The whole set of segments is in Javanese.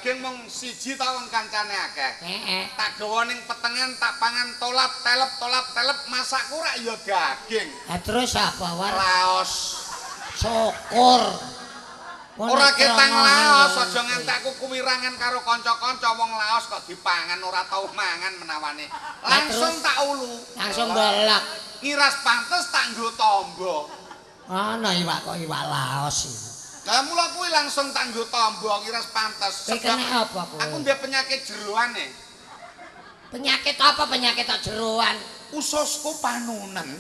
daging mung siji ta wong kancane akeh. Tak gawa ning petengan tak pangan tolap telep masakku rak ya daging. Terus apa war? Laos. Syukur. Ora ketang laos, aja ngantekku kuwirangan karo kanca-kanca wong laos kok dipangan ora tau mangan menawane. Langsung tak ulu. Langsung bolak. Ngiras pantes tak nggo tombo. Ana iwak kok iwak laos iki. Lah mula kuwi langsung tak nggo tombo ngiras pantes. Kowe kena apa kowe? Aku ndek penyakit jeroane. Penyakit apa penyakit tok jeroan? Ususku panunen.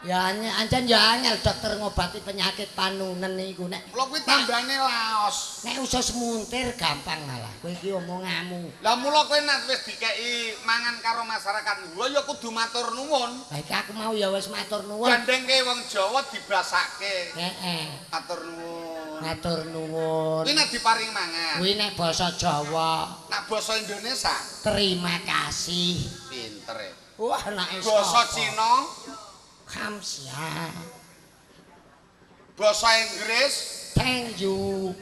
Ya ancen ya angel dokter ngobati penyakit panunen niku nek. Lha kuwi tambane laos. Nek usus muntir gampang malah. Kowe iki omonganmu. Lah mula kowe nek wis dikeki mangan karo masyarakat lho ya kudu matur nuwun. Lah iki aku mau ya wis matur nuwun. Gandengke wong Jawa dibasake. Heeh. Matur nuwun. Matur nuwun. Kuwi nek diparing mangan. Kuwi nek basa Jawa. Nek basa Indonesia Terima kasih. pinter e. Wah anake Basa Cina, Kamsia. basa Inggris, Thank you.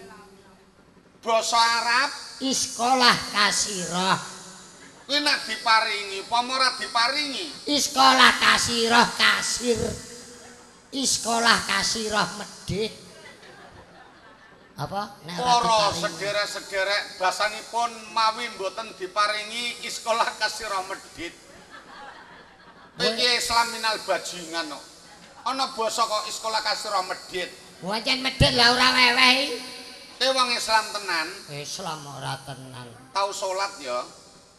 basa Arab, Iskolah kasirah. kuwi nek diparingi apa ora diparingi? Iskolah kasirah kasir. Iskolah kasirah medhit. Apa? Nek ora Para diparingi. sederek-sederek basanipun mawi mboten diparingi iskolah kasira medhit. Iki Islam minal bajingan kok. Ana basa kok iskolah kasira medhit. Wancen medhit lah ora weweh. Kowe wong Islam tenan, Islam ora tenan. tau salat ya.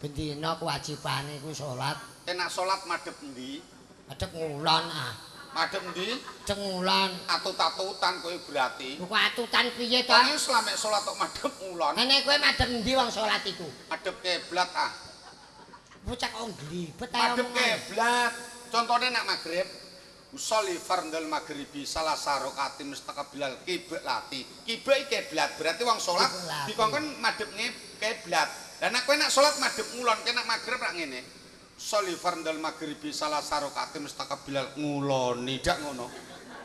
Bendina kewajibane ku salat. Enak salat madhep endi? Adek ngulon ah. Madhep endi? Cengulon. Atut-atutan kowe berarti. Kok atutan piye to? Wong Islam mek salat kok madhep ngulon. Nek kowe madhep endi wong salat iku? Madhep kiblat ah. Bocah kok glibet ae Madhep omongan. kiblat. Contone nek magrib Usolli fardal maghribi salah sarokati mustaqbilal kiblati. Kiblat kiblat berarti wong salat dikongkon madhep kiblat. Lah nek kowe nek salat madhep ngulon, kowe nek magrib rak ngene. Usolli fardal maghribi salah sarokati mustaqbilal nguloni dak ngono.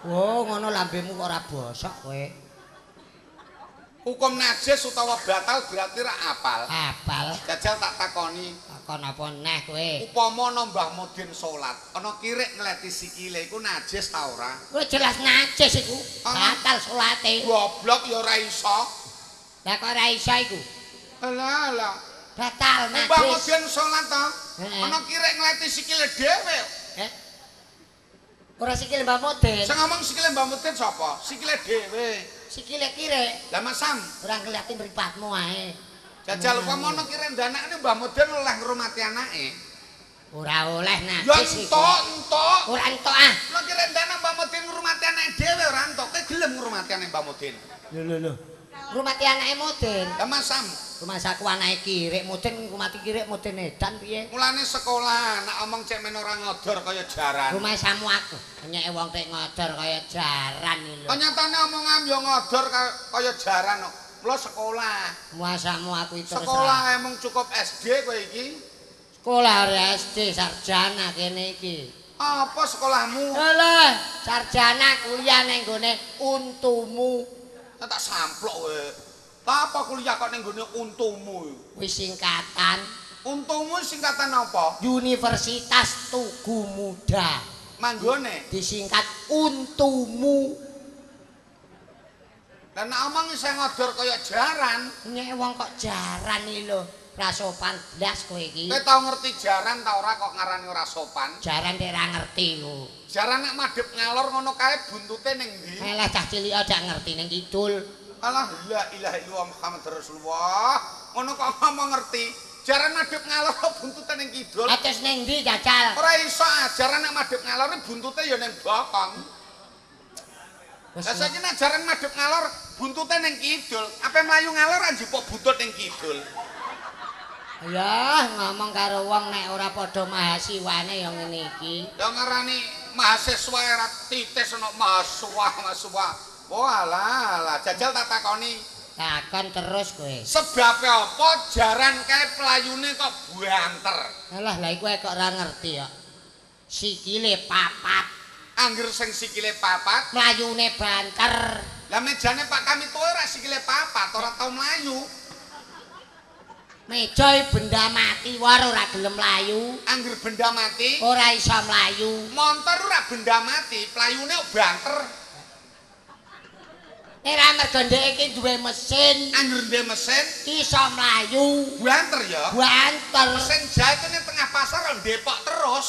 Oh, ngono lambemu kok ora bosok kowe. Hukum najis utawa batal berarti rak apal. Apal. Jajal tak takoni. Takon apa neh kowe? Upama ana Mbah Mudin salat, ana kirik ngleti sikile iku najis ta ora? Kowe jelas najis iku. Batal salate. Goblok ya ora iso. Lah kok ora iso iku? Alah alah. Batal Mbah najis. Mudin salat ta? Ana kirik ngleti sikile dhewe. Ora sikil Mbah Mudin. Sing ngomong sikile Mbah Mudin sapa? Sikile dhewe. Sikile kirek. Lah Masam, Ora ngliati mripatmu ae. jajal upama ana kirik ndanakne Mbah Mudin oleh ngrumati anake. Ora oleh Ya najis iku. entuk. Ora entuk ah. Lah kirik ndanak Mbah Mudin ngrumati anake dhewe ora entuk. Kowe gelem ngrumati anake Mbah Mudin? Lho. Rumati anake Mudin. Lah Masam, Rumah saku anake kirek Mudin, rumati kirek Mudin edan piye? mulane sekolah nek omong cek men ora ngodor kaya jaran. Rumah samu aku. Nyeke wong tek ngodor kaya jaran iki lho. Nyatane omongan yo ngodor kaya jaran kok. Mula sekolah. Muasamu aku itu terus. Sekolah emang cukup SD kowe iki. Sekolah SD sarjana kene iki. Apa sekolahmu? Lho, sarjana kuliah ning gone untumu. Tak samplok kowe. Apa kuliah kok ning gone untumu? Wis singkatan Untumu singkatan apa? Universitas Tugu Muda. Manggone. Disingkat untumu. Lah nek omong isih ngodor kaya jaran. Nyek wong kok jaran iki lho. Ra sopan blas kowe iki. Kowe tau ngerti jaran ta ora kok ngarani ora sopan? Jaran dek ra ngerti ku. Jaran nek madhep ngalor ngono kae buntute ning ndi? Elah cah cilik aja ngerti ning kidul. Alah la ilaha illallah Muhammad Rasulullah. Ngono kok ngomong ngerti. Jaran madhep ngalor buntute ning kidul. Atus ning ndi jajal? Ora iso jaran nek madhep ngalor buntute ya ning bokong. Lah saiki nek jaran madhep ngalor buntute ning kidul. Apa mlayu ngalor njupuk buntut ning kidul. Ya ngomong karo wong nek ora padha mahasiswane ya ngene iki. Ya ngarani mahasiswa era titis ana mahasiswa. Oh alah, jajal tak takoni. Takon terus kowe. Sebab apa jaran kae playune kok banter? Alah lha iku kok ora ngerti ya. Sikile papat, Angger sing sikile papat, mlayune banter. Lah mejane Pak Kamito ora sikile papat, ora tau mlayu. Meja benda mati war ora gelem mlayu. Angger benda mati, Ora iso mlayu. montor ora benda mati, playune banter. Ora mergo ndek iki duwe mesin, Angger duwe mesin, iso mlayu. banter ya. Banter. Mesin jahit ning tengah pasar kok Depok terus.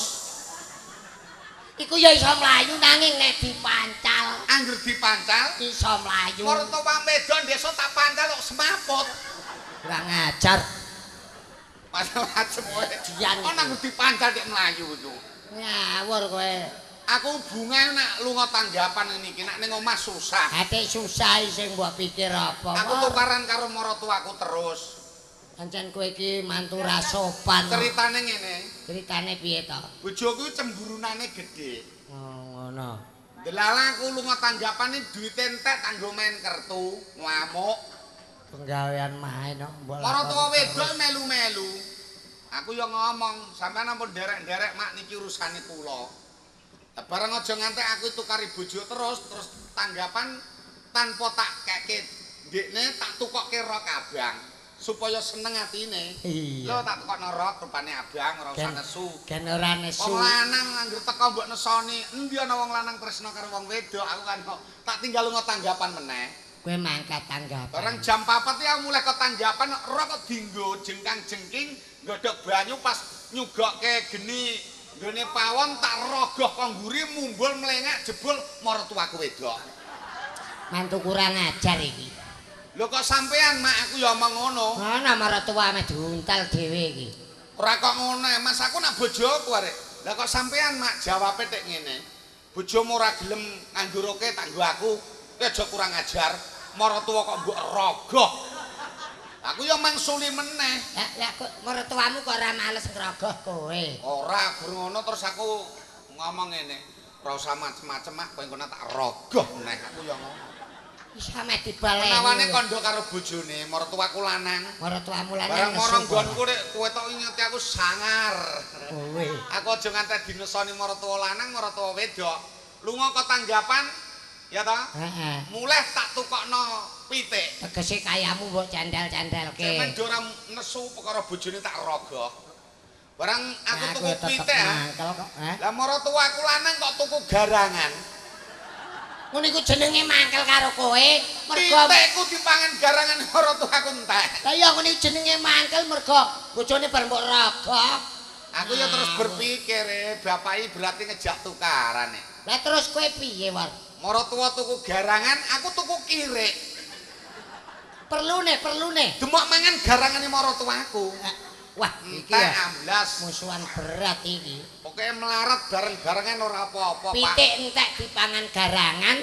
Iku ya iso mlayu nanging nek dipancal Angger dipancal, iso mlayu. mertua medon desa tak pancal kok semaput. Kurang ajar. Macam-macam kowe. Dian. Oh nang dipancal nek mlayu iku. Ngawur kowe. Aku bunga nak lunga tanggapan ngene iki nek ning omah susah. Ate susah sing mbok pikir apa. Aku tukaran karo maratuaku terus. Pancen kowe iki mantu ra sopan. Ceritane ngene, Ceritane piye to? bojoku cemburunane gedhe. Oh, ngono. Delala aku lunga tanggapan duwite entek kanggo main kertu, ngamuk. Penggawean main kok mbok. Maratuwa wedok melu-melu. Aku yo ngomong, sampean ampun derek-derek mak niki urusane kula. Bareng aja ngantek aku tukari bojo terus tanggapan tanpa tak keke ndekne tak tukokke rok abang supaya seneng atine. Iya. Lho tak tukokno rok rupane abang ora usah nesu. Gen ora nesu. Wong lanang anggere teko mbok nesoni, endi ana wong lanang tresno karo wong wedok, aku kan kok tak tinggal lunga tanggapan meneh. Kowe mangkat tanggapan. Bareng jam 4 ya mulai ke tanggapan rok kok dienggo jengkang-jengking godhok banyu pas nyugokke geni nggone pawon tak rogoh kok mburi mumbul mlengak jebul maratuaku wedok. Mantu kurang ajar iki. Lho kok sampean mak aku ya omong ngono. Ana maratuwa ame diuntal dhewe iki. Ora kok ngono Mas aku nak bojoku arek. Lah kok sampean mak jawabe tek ngene. Bojomu ora gelem ngangguroke tak nggo aku. Kowe aja kurang ajar. Maratuwa kok mbok rogoh. Aku ya mangsuli meneh. Lah kok maratuwamu kok ora males ngrogoh kowe. Ora gur ngono terus aku ngomong ngene. Ora usah macem-macem mak kowe engko tak rogoh meneh aku ya ngono. Wis ame dibaleni. Menawane kandha karo bojone, maratuaku lanang. Maratuwamu lanang. Barang marang nggonku nek kowe tok ingeti aku sangar. Kowe. Aku aja ngantek dinesoni maratuwa lanang, maratuwa wedok. Lunga ke tanggapan ya ta? Heeh. Mulih tak tukokno pitik. Tegese kayamu mbok candal-candalke. Cemen ora nesu perkara bojone tak rogoh. Barang aku Nah, tuku kowe tetep pitik ha. mangkel kok. Lah maratuwaku lanang kok tuku garangan. Ngono iku jenenge mangkel karo kowe. Mergo Pitikku dipangan garangan maratuwaku entek. Lah iya ngono iku jenenge mangkel mergo bojone bar mbok rogoh. Aku ya terus berpikir, bapaki berarti ngejak tukaran. Lah terus kowe piye, War? Maratuwa tuku garangan, aku tuku kirik. Perlune. Demok mangan garangane maratuwaku. Wah, iki Entek ya amblas. musuhan berat iki. Pokoke melarat bareng-barengan ora apa-apa, Pak. Pitik entek dipangan garangan,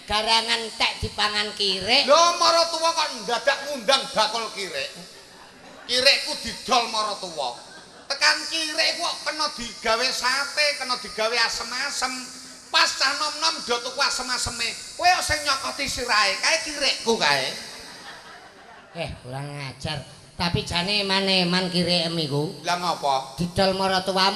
garangan entek dipangan kirik. Lho maratuwa kok ndadak ngundang bakul kirik. Kirikku didol maratuwa. Tekan kirik kok kena digawe sate, kena digawe asem-asem. Pas cah nom-nom do tuku asem-aseme. Kowe sing nyokoti sirahe kae kirikku kae. Kurang ajar. Tapi jane eman-eman kirek iku. Lah ngopo? Didol maratuwa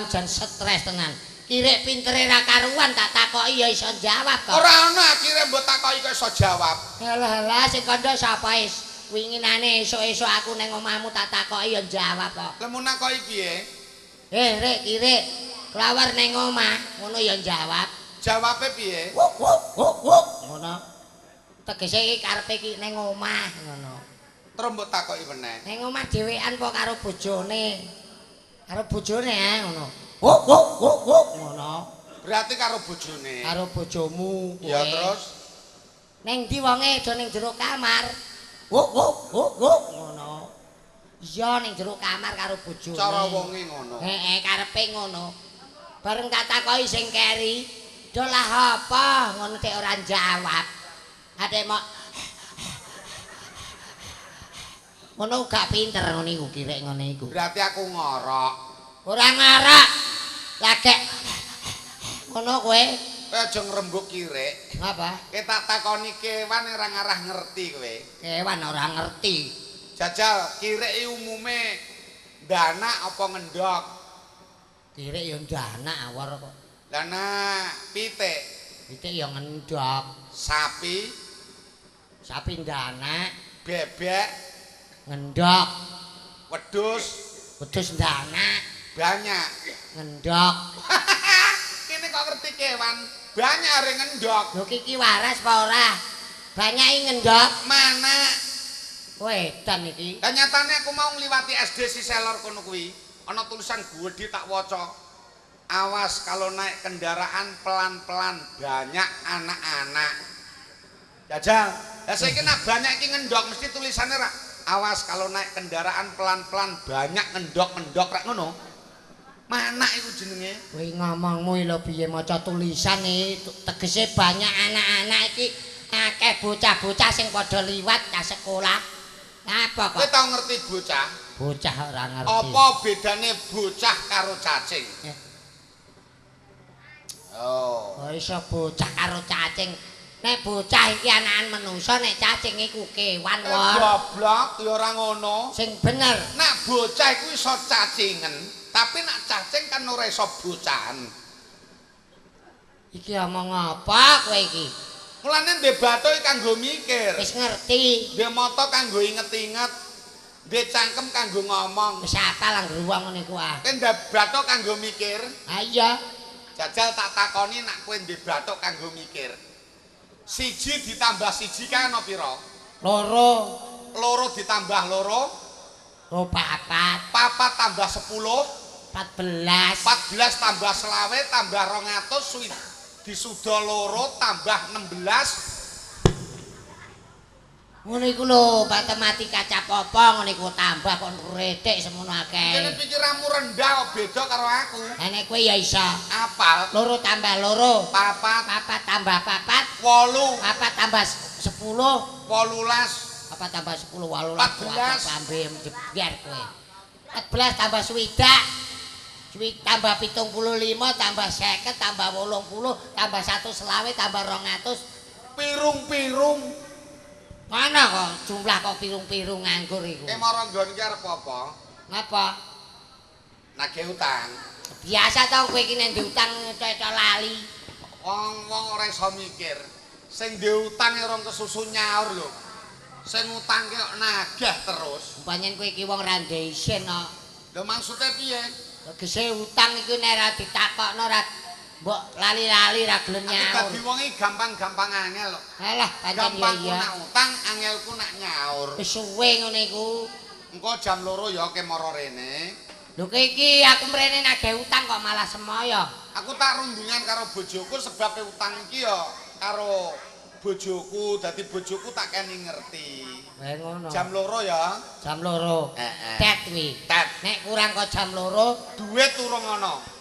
jan stres tenan. Kirek pintere ra karuan tak takoki ya iso jawab kok. Ora ana kirek mbok takoki kok iso jawab. Halah sing kandha sapa is? Winginane esuk-esuk aku nang omahmu tak takoki ya jawab kok. Lemu nakoki piye? Rek kirek, kelawar nang omah, ngono ya jawab. Jawabe piye? Ngono. Tegese iki karepe iki nang omah ngono. Terus mbok takoki meneh. Nang omah dhewean apa karo bojone? Karo bojone ngono. Ngono. Berarti karo bojone. Karo bojomu. Ya terus Neng ndi wonge do ning jero kamar. Ngono. Iya ning jero kamar karo bojone. cara wonge ngono. Karepe ngono. Bareng tak takoki sing keri, "Do lah apa?" Ngono tek ora jawab. Ate mok ngono gak pinter ngono iku kirek ngene iku. Berarti aku ngorok. Ora ngarek. Lagek ngono kowe. Kowe aja ngrembug kirek. Ngapa? Kowe tak takoni kewan ora ngarah ngerti kowe. Kewan ora ngerti. Jajal kirek umume dana apa ngendok? Kirek ya ndanak awor kok. Dana pitik, Pitik ya ngendhok. sapi, Sapi ndanak, bebek, ngendok, wedhus, wedhus ndanak, banyak. ngendok. Kene kok ngerti kewan, banyak arek ngendok. Lho iki waras apa ora? Banyak ngendok. Mana? Wedan iki. Lah nyatane aku mau ngliwati SD Siselor kono kuwi, ana tulisan gedhe tak waca. Awas kalau naik kendaraan pelan-pelan, banyak anak-anak. Jajal. Lah saiki nek banyak iki ngendok mesti tulisannya ra. Awas kalau naik kendaraan pelan-pelan, banyak ngendok-ngendok rak ngono. Mana iku jenenge? Kowe ngomongmu lho piye maca tulisan iki tegese banyak anak-anak iki akeh bocah-bocah sing padha liwat ka sekolah. Apa Kowe kok? tau ngerti bocah? Bocah ora ngerti. Apa bedane bocah karo cacing? Oh. Oh iso bocah karo cacing. Nek bocah iki anakan menungso, nek cacing iku kewan wae. Goblok ya ora ngono. Sing bener. Nek bocah iku iso cacingen, tapi nek cacing kan ora iso bocahan. Iki omong apa kowe iki? Mulane ndek bathuk kanggo mikir. Wis ngerti. Ndek mata kanggo inget-inget. Ndek cangkem kanggo ngomong. Wis apal lang ruwang ngene ku ah. Nek ndek bathuk kanggo mikir. Ha iya. Jajal tak takoni nek kowe ndek bathuk kanggo mikir. 1 ditambah 1 kan ono pira? Loro. Loro ditambah loro. Oh papat. Papat tambah 10. 14. 14 tambah selawe tambah 200 disuda loro tambah 16. Ngono iku lho, matematika cap apa ngono iku tambah kok retik semono akeh. Kene pikiranmu rendah kok beda karo aku. Lah nek kowe ya iso. Apal Loro tambah loro. papat Papat tambah papat. 8 Papat tambah 10. 18 Papat tambah 10 18. 14. Sampe jebiar kowe. 14 tambah swidak. Tambah 75 tambah 50 tambah 80 tambah 1 selawe tambah 200. pirung-pirung. Mana kok jumlah kok pirung-pirung nganggur iku. Mara nggon iki arep apa? Ngapa? Nagih utang. Biasa tau kowe iki nek diutang cocok lali. Wong ora iso mikir. Sing diutang ora kesusu nyaur lho. Sing utangke kok nagih terus. Umpamane kowe iki wong ra ndek isin kok. Lho maksude piye? Tegese utang iku nek ra ditakokno ra mbok lali-lali ra gelem nyaur. Dadi wong iki gampang-gampang angel kok. Alah pancen ya Gampangku iya. nak utang, angelku nak nyaur. Wis suwe ngono iku. Engko jam 2 ya ke mara rene. Lho kowe iki aku mrene nagih utang kok malah semoyo. Aku tak rundingan karo bojoku sebab utang iki ya karo bojoku, dadi bojoku tak keni ngerti. Ngono. Jam 2 ya. Jam 2. Heeh. Tet kuwi. Tet. Nek kurang kok jam 2, Duit urung ana.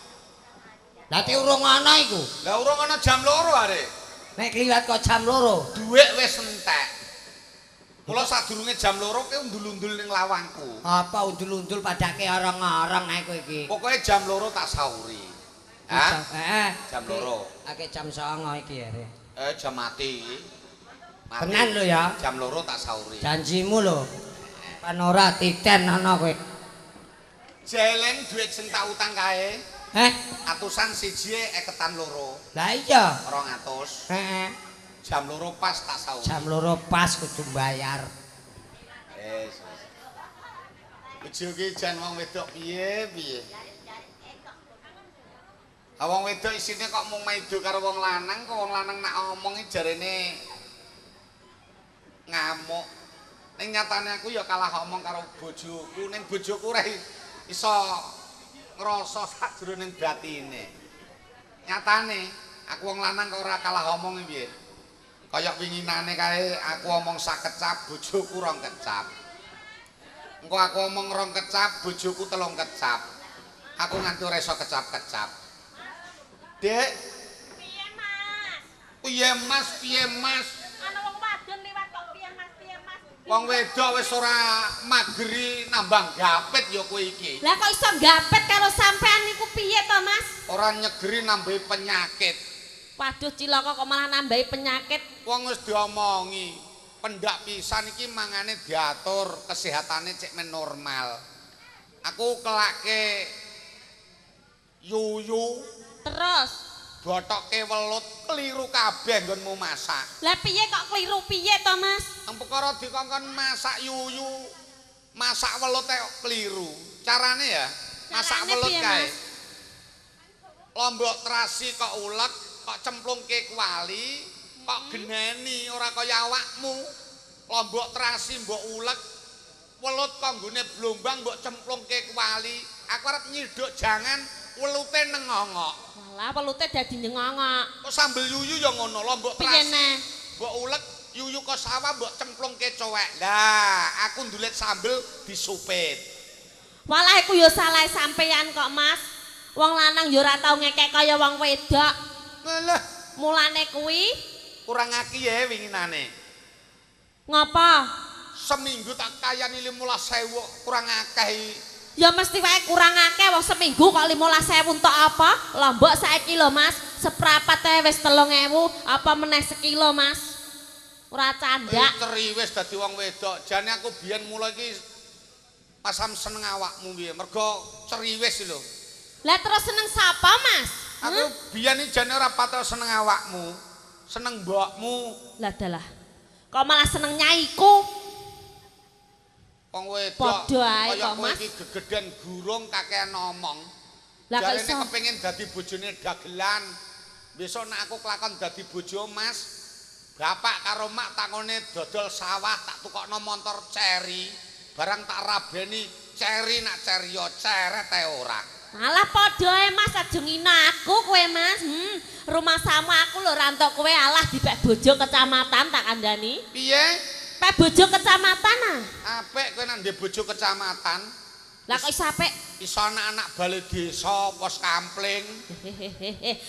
dadi urung ana iku. Lah urung ana jam 2 are. Nek kliwat kok jam 2. Duit wis entek. Mula sadurunge jam 2 ki undul-undul ning lawangku. Apa undul-undul padake orang-orang ae kowe iki. Pokoke jam 2 tak sauri. Hah? Heeh. Jam 2. Akeh jam 09 iki are. Jam mati. Mati. Tenan lho ya. Jam 2 tak sauri. Janjimu lho. Pan ora titen ana kowe. Jeleng duit sing tak utang kae. Atusan siji eketan loro. Lah iya. 200. Heeh. Jam 2 pas tak sauri. Jam 2 pas kudu bayar. Wis. Bojo ki jan wong wedok piye? Wong wedok isine kok mung maido karo wong lanang, kok wong lanang nak ngomong iki jarene ngamuk. Ning nyatane aku ya kalah omong karo bojoku, ning bojoku ora iso ngrasa sakjroning batine. Nyatane aku wong lanang kok ora kalah omong piye. Kaya winginane kae aku omong sak kecap, bojoku rong kecap. Engko aku omong rong kecap, bojoku telung kecap. Aku nganti ora iso kecap-kecap. Dek. Piye, Mas? Piye, Mas? Piye, Mas? Ana wong wadon liwat kok piye, Mas? Piye, Mas? Wong wedok wis ora mageri nambang gapit ya kowe iki. Lah kok iso gapet karo sampean niku piye to, Mas? Ora nyegeri nambahi penyakit. Waduh, cilaka kok malah nambahi penyakit. Wong wis diomongi, pendak pisan iki mangane diatur, kesehatane cek men normal. Aku kelake yuyu Terus bothoke welut keliru kabeh nggonmu masak. Lah piye kok keliru piye to, Mas? Ang perkara dikongkon masak yuyu, masak welut kok keliru. Carane ya, masak Carane welut piye, kae. Mas? Lombok terasi kok ulek, kok cemplungke kuali, kok geneni ora kaya awakmu. Lombok terasi mbok ulek, welut kok nggone blombang mbok cemplungke kuali. Aku arep nyiduk jangan welute nengongok. Walah, pelute dadi nyengongok. Kok sambel yuyu ya ngono, lombok Piye terasi. neh? Mbok ulek yuyu kok sawah mbok cemplungke cowek. Lah, aku ndulet sambel disupit. Walah iku ya salah sampeyan kok, Mas. Wong lanang ya ora tau ngekek kaya wong wedok. Lah, Mulane kuwi kurang aki ya winginane. ngapa? Seminggu tak kayani 15.000 kurang akeh. Ya mesti wae kurang akeh wong seminggu kok 15.000 entuk apa? Lombok saiki lho, Mas. Seprapat ae wis 3.000, apa meneh sekilo, Mas? Ora candak. Ceriwis dadi wong wedok. Jane aku biyen mulai iki pasam seneng awakmu piye? Mergo ceriwis lho. Lah terus seneng sapa, Mas? Aku biyen iki jane ora patok seneng awakmu. Seneng mbokmu. Lah dalah. Kok malah seneng nyaiku? Wong wedok Padha ae kaya kok, kowe Mas. iki gegeden gurung kakean ngomong. Lah kok Jarene iso? kepengin dadi bojone dagelan. Besok nek aku kelakon dadi bojo Mas, bapak karo mak takone dodol sawah tak tukokno montor ceri. Barang tak rabeni ceri nak cerio ceret ae ora. Malah padha ae Mas aja ngina aku kowe Mas. Rumah samu aku lho ora entuk kowe alah dipek bojo kecamatan tak kandhani. Piye? Pek bojo kecamatan ah. Apik kowe nang ndek bojo kecamatan. Lah kok iso apik? Iso anak-anak balai desa, pos kampling.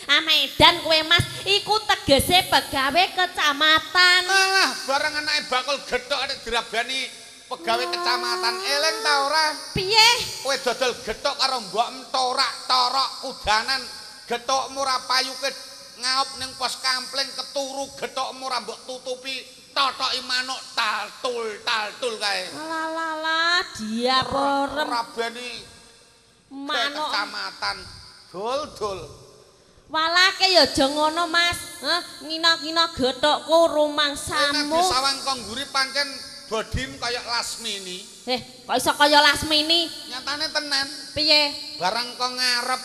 Ah Medan kowe Mas, iku tegese pegawe kecamatan. Alah, barang anake bakul gethuk nek dirabani pegawai kecamatan. Eleng ta ora? Piye? Kowe dodol gethuk karo mbokmu torak torok kudanan gethukmu ora payuke ngaup ning pos kampling keturu gethukmu ora mbok tutupi totoki manuk taltul kae. Alah dia porem Rabani manuk. kecamatan dul. Walake ya aja ngono Mas. Ngina-ngina gethukku rumangsamu. Nek sawang kongguri pancen bodim kaya Lasmini. Kok iso kaya Lasmini? Nyatane tenan. Piye? Barang kok ngarep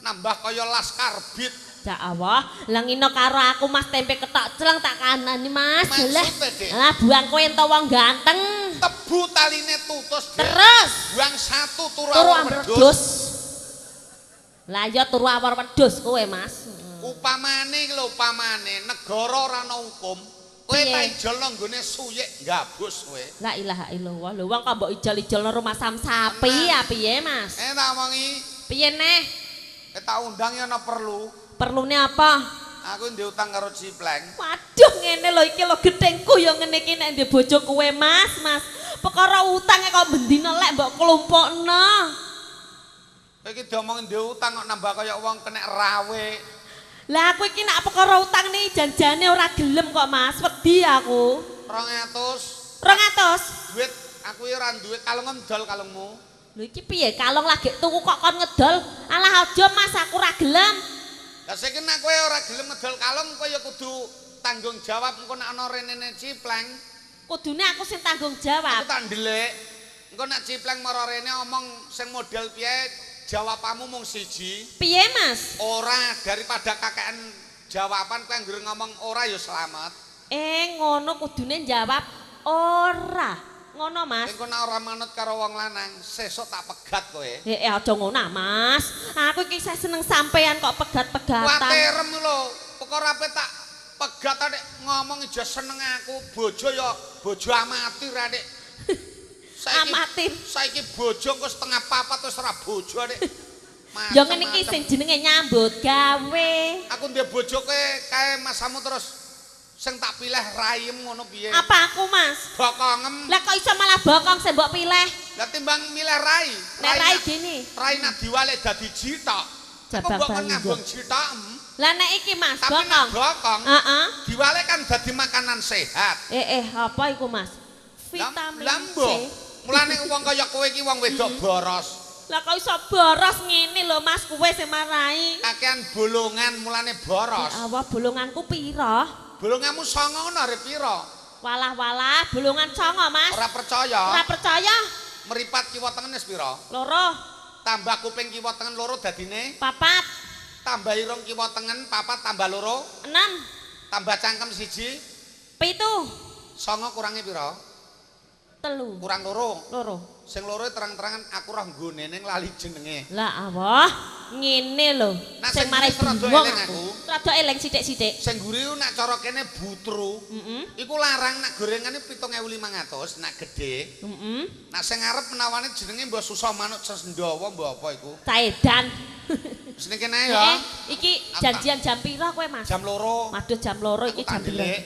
nambah kaya Laskarbit. Ya Allah, lah ngino karo aku Mas tempe ketok celeng tak kanani Mas. Lah. Maksudnya, Dek? Lah buang kowe ento wong ganteng. Tebu taline tutus. Dek. Terus Buang satu turu turu awar amber wedhus. wedhus. Lah ya turu awar wedhus kowe Mas. Upamane iki lho upamane negara ora ana hukum. Kowe Piye? tak ijolno nggone suyik gabus kowe. La ilaha illallah. Lho wong kok mbok ijol-ijolno rumah sam sapi ya piye Mas? Tak omongi, Piye neh? tak undang ya ana perlu. Perlune apa? Aku ndek utang karo Cipleng. Waduh ngene lho iki lho gethengku ya ngene iki nek ndek bojo kowe Mas. Perkara utange kok bendina lek mbok kelompokno. Kowe iki diomongin ndek utang kok nambah kaya wong kena rawe. Lah aku iki nek perkara utang nih janjane ora gelem kok Mas. Wedi aku. 200 200. duit aku ya ora duwe kalung ndol kalungmu. Lho iki piye kalung lagi tuku kok kon ngedol? Alah aja Mas aku ora gelem. Lah saiki nek kowe ora gelem ngedol kalung kowe ya kudu tanggung jawab engko nek ana renene Cipleng. Kudune aku sing tanggung Aku jawab. tak ndelik. Engko nek Cipleng mara rene omong sing model piye jawabanmu mung siji. Piye Mas? Ora daripada kakean jawaban kowe anggere ngomong ora ya selamat. Ngono kudune jawab ora. Ngono Mas. Engko nek ora manut karo wong lanang, sesuk tak pegat kowe. Aja ngono Mas. Aku iki saya seneng sampean kok pegat-pegatan. Waterem lho, perkara ape tak pegat nek ngomong aja seneng aku, bojo ya bojo amatir Dik. Amatir. Saiki bojo kok setengah papat wis ora bojo Dik. Ya ngene iki sing jenenge nyambut gawe. Aku ndek bojo kowe kae masamu terus sing tak pilih raim ngono piye? Apa aku Mas? Bokongem. Lah kok iso malah bokong sing mbok pilih? Lah timbang milih rai. Nek rai gini. Rai nak diwalek dadi jitok. Aku Jabak mbok banget. ngambung jitok. Lah nek iki Mas Tapi nak bokong. bokong. Heeh. Diwalek kan dadi makanan sehat. Apa iku Mas? Vitamin C. Lambo. Mulane wong kaya kowe iki wong wedok boros. Lah kok iso boros ngene lho Mas kowe sing marai. Kakean bolongan mulane boros. Awak bolonganku pira? Bolonganmu 9 ngono arep pira? Walah bolongan 9 Mas. Ora percaya? Ora percaya? Meripat kiwa tengen wis pira? Loro. Tambah kuping kiwa tengen loro dadine 4. tambah irung kiwa tengen 4 tambah loro 6. tambah cangkem 1 7. 9 kurangi pira? 3. Kurang loro. Loro. Sing loro terang-terangan aku roh nggone ning lali jenenge. Lah awah ngene lho. Nah, Sing sing mari rada bingung eling aku. aku. Rada eling sithik-sithik. Sing guri nak cara kene butru. Iku larang nak gorengane 7.500 nak gede. Nak sing ngarep menawane jenenge mbok susah manuk sendawa mbok apa iku? Caedan. Wis ning kene ya. Iki janjian jam pira kowe Mas? Jam 2. Waduh jam 2 iki jam 2. Delik.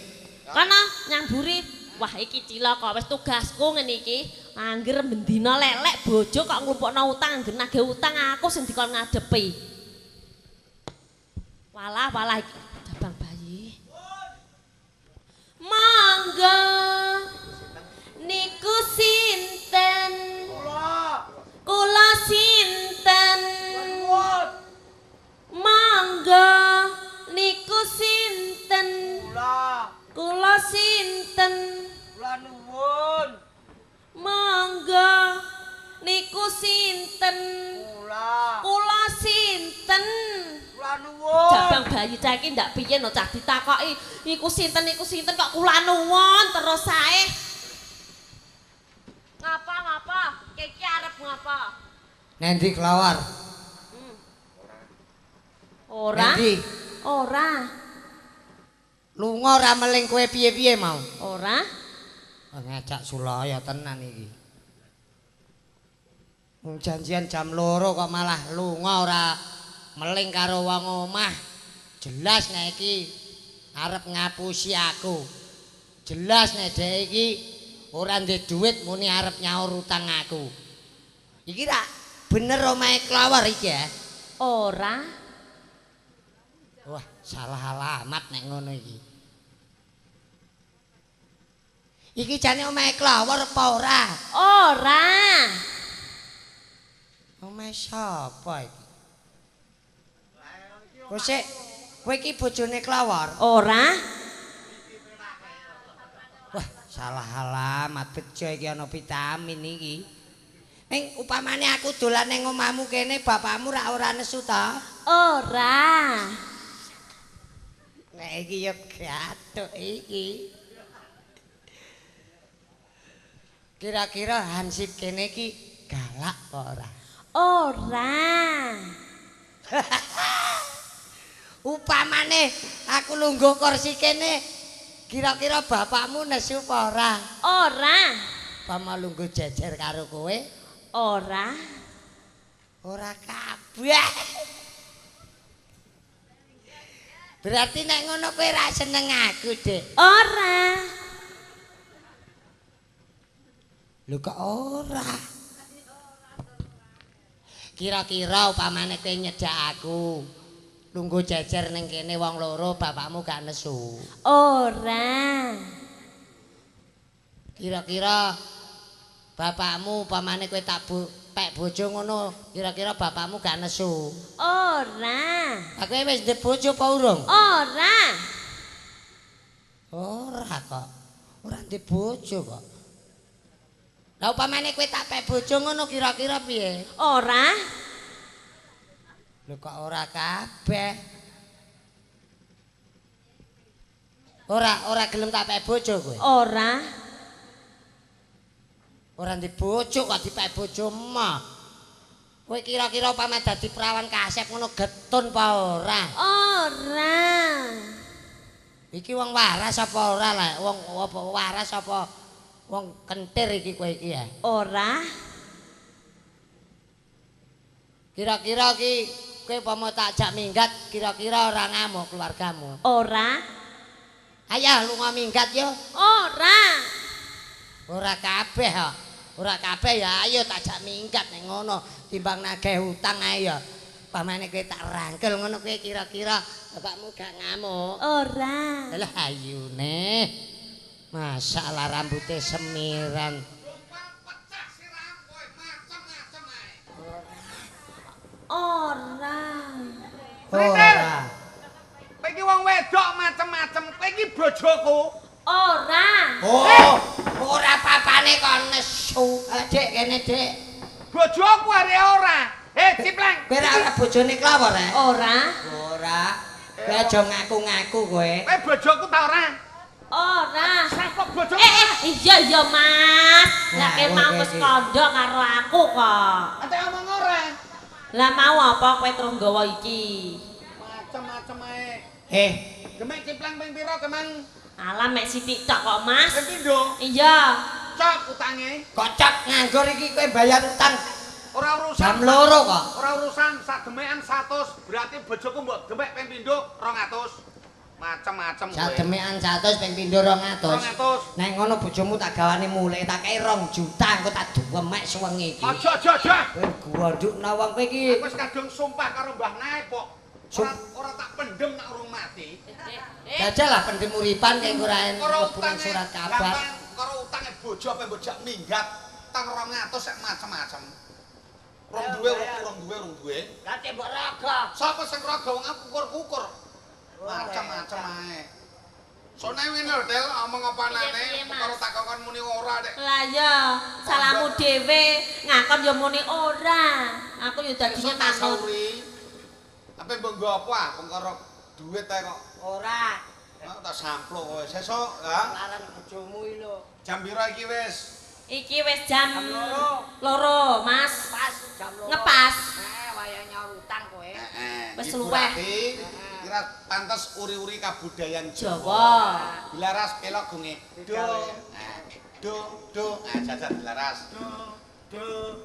Kana nyamburi. Wah iki cilaka wis tugasku ngene iki. Angger bendina lelek bojo kok nglumpukno utang angger nagih utang aku sing dikon ngadepi. Walah iki jabang bayi. Mangga niku sinten? Kula sinten? Mangga niku sinten? Kula sinten? Kula nuwun. Mangga niku sinten? Kula sinten? Kula nuwun. Jabang bayi cah iki ndak piye no cah ditakoki iku sinten kok kula nuwun terus sae. Ngapa? Kiki arep ngapa? Nendi kelawar? Ora. Nendi? Ora. Lunga ora meling kowe piye-piye mau? Ora. Ngajak sulaya tenan iki. Janjian jam 2 kok malah lunga ora meling karo wong omah. Jelas nek iki arep ngapusi aku. Jelas nek dhek iki ora ndek dhuwit muni arep nyaur utang aku. Iki ra bener omahe kelawar iki ya? Ora. Wah, salah alamat nek ngono iki. Iki jane omahe kelawar apa ora? Ora. Omahe sapa iki? Kosek, kowe iki bojone kelawar? Ora. Wah, salah alamat bejo iki ana vitamin iki. Ning upamane aku dolan ning omahmu kene bapakmu ora nesu ta? Ora. Nek iki ya gathuk iki. Kira-kira hansip kene iki galak apa ora? Ora. Upamane aku lungguh kursi kene kira-kira bapakmu nesu apa ora? Ora. Pama lungguh jejer karo kowe? Ora. Ora kabeh. Berarti nek ngono kowe ra seneng aku, Dik. Ora. Lho kok ora? Kira-kira upamane kowe nyedak aku. Lungguh jejer ning kene wong loro bapakmu gak nesu. Ora. Kira-kira bapakmu upamane kowe tak pek bojo ngono, kira-kira bapakmu gak nesu. Ora. Lah kowe wis ndek bojo apa urung? Ora. Ora kok. Ora ndek bojo kok. Lah upamane kowe tak pek bojo ngono kira-kira piye? Ora. Lho kok ora kabeh. Ora gelem tak pek bojo kowe. Ora. Ora ndek bojo kok dipek bojo emah. Kowe kira-kira upama dadi perawan kasep ngono getun apa ora? Ora. Iki wong waras apa ora lah? Wong apa waras apa wong kentir iki kowe iki ya? Ora. Kira-kira iki kowe upama tak jak minggat kira-kira ora ngamuk keluargamu. Ora. Ayo lunga minggat yo. Ora. Ora kabeh kok. Ora kabeh ya ayo tak jak minggat nek ngono timbang nagih utang ae ya. Pamane kowe tak rangkel ngono kowe kira-kira bapakmu gak ngamuk. Ora. Lah ayune. Masalah rambutnya semiran. Pecah siram kowe macem-macem ae. Ora Ora. Ora. Kowe iki wong wedok macem-macem. Kowe iki bojoku. Ora. Oh, ora papane kon nesu. Dik kene, Dik. Bojoku are ora. Cipleng. Kowe ora bojone Klawa, Rek? Ora. Ora. Kowe aja ngaku-ngaku kowe. Kowe bojoku ta ora? Ora. Sapa bojoku? Iya Mas. Lah Nah, ke mau oke, wis oke. kandha karo aku kok. Ate omong ora. Lah mau apa kowe terus nggawa iki? Macem-macem ae. Gemek Cipleng ping pira, Kemang? Alah mek sithik tok kok Mas. Ping pindho. Iya. Cok utange. kocok nganggur iki kowe bayar utang Ora urusan. jam 2 kok. Ora urusan sak demekan 100, berarti bojoku mbok demek ping pindho 200. Macem-macem kowe. Sademekan 100 ping pindho 200. 200. Nek ngono bojomu tak gawane mulih tak kei 2 juta engko tak duwemek suwengi iki. Aja. Kowe gondukna wong kowe iki. Aku wis kadung sumpah karo Mbah Nae, Pok. Ora tak pendem nek urung mati. Dajalah pendem uripan kaya ora Karo kebunan utange surat kabar. karo utange bojo apa mbojak minggat tang 200 sek macem-macem. Rong duwe. Lah mbok raga. Sapa sing raga wong aku kukur-kukur. Macem-macem ae. Sone ngene lho, Del, omong apa nane karo tak kongkon muni ora, Dek. Lah ya, salahmu dhewe ngakon ya muni ora. Aku ya dadinya manut. Sauri. Apa mbok nggo apa? Pengkoro duit ae kok. Ora. Aku tak samplo kowe. Sesuk, ha? Larang bojomu iki lho. Jam pira iki wis? Iki wis jam 2, Mas. Pas jam 2. Ngepas. Wayah nyaur utang kowe. Wis Ibu luweh. Rati, kira pantes uri-uri kabudayan Jawa. Jawa. Bilaras pelok gunge. Do. Jajak bilaras.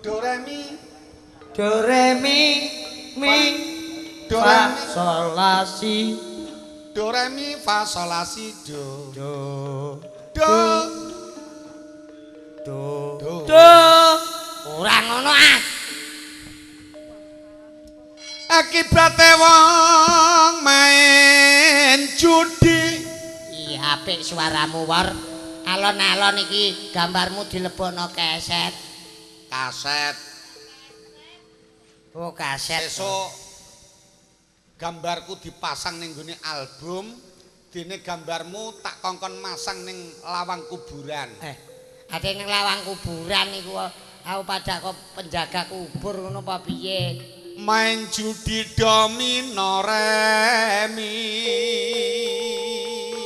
Do re mi. Do re mi Do re mi. sol la si Do re mi fa sol la si do. do Do. ora ngono ah. Akibate wong main judi. Iya apik suaramu War. Alon-alon iki gambarmu dilebokno keset. Kaset. Oh kaset. Sesuk gambarku dipasang ning gone album, dene gambarmu tak kongkon masang ning lawang kuburan. Ate ning lawang kuburan iku aku pada kok penjaga kubur ngono apa piye? Main judi domino remi.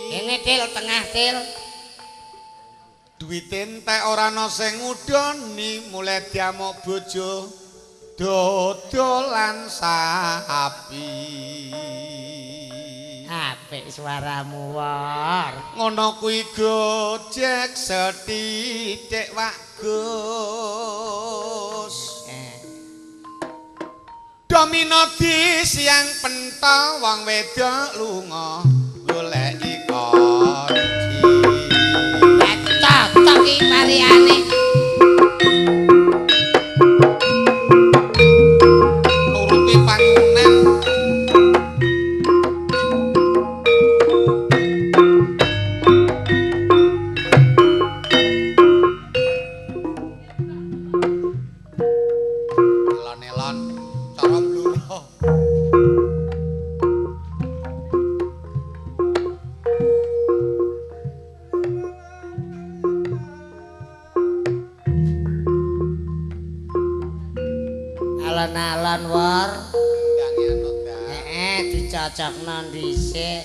Kene til tengah til. Duit entek ora ana sing ngudoni, mulai diamuk bojo dodolan sapi. Apik suaramu War. Ngono kuwi gojek sethithik wak Gus. Domino di siang pentol wong wedok lunga goleki kunci. Cocok iki variane. Nuruti pangunen. Elon-elon cara mbluro. Alon-alon War. Ndangi anut dah. Dicocokno dhisik.